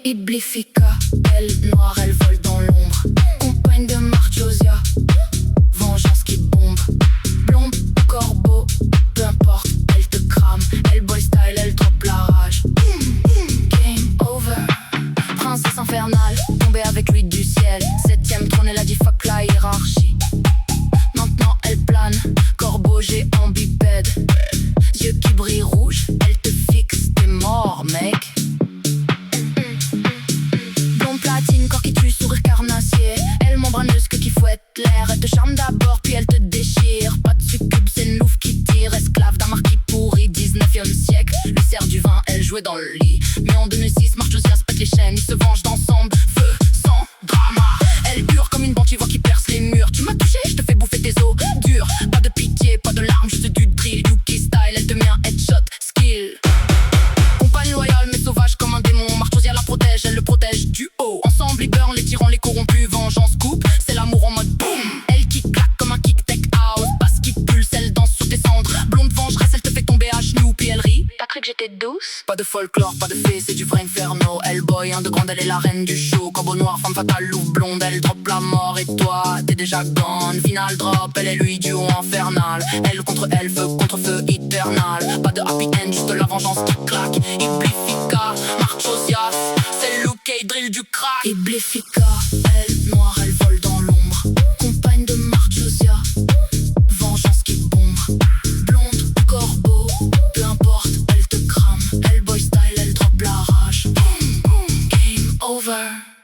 Iblifica, elle noire, elle vole dans l'ombre. Compagne de Marchosia, vengeance qui bombe. Blonde, corbeau, peu importe, elle te crame. Elle boy style, elle drop la rage. Game over, princesse infernale, tombée avec lui du ciel. 7ème trône, elle a dit fuck la hiérarchie. Maintenant elle plane, corbeau géant bipède. Yeux qui brillent rouge, elle te fixe, t'es mort mec. Corps qui tue, sourire carnassier. Elle membraneuse que qui fouette l'air. Elle te charme d'abord puis elle te déchire. Pas de succube, c'est une louve qui tire. Esclave d'un marquis pourri, 19e siècle. Lui sert du vin, elle jouait dans le lit. Mais en 2006, Marchosia se pète les chaînes. Ils se vengent d'ensemble, feu, sang, drama. Elle hurle comme une banquivoire qui perce les murs. Tu m'as touché, je te fais bouffer tes os durs. Pas de pitié, pas de larmes, juste du drill. Yuki style, elle te met un headshot, skill. Compagne loyale mais sauvage comme un démon. Marchosia la protège, elle le protège du haut. Ensemble ils burn les tyrans, les corrompus. Vengeance coupe, c'est l'amour en mode boum. Elle qui claque comme un kick tech house. Basse qui pulse, elle danse sur tes cendres. Blonde vengeresse, elle te fait tomber à genoux puis elle rit. T'as cru que j'étais douce? Pas de folklore, pas de fée, c'est du vrai inferno. Elle boy, un de grande, elle est la reine du show. Corbeau noir, femme fatale, louve blonde, elle drop la mort. Et toi, t'es déjà gone. Final drop, elle et lui, duo infernal. Elle contre elle, feu contre feu éternal. Pas de happy end, juste la vengeance qui claque. Iblifica, Marchosia, c'est Luke Cage, drill du crack. Iblifica, elle noire, elle vole dans l'ombre. Compagne de Marchosia, vengeance qui bombe. Blonde, corbeau, peu importe, elle te crame. Elle boy style, elle drop la rage. Game over.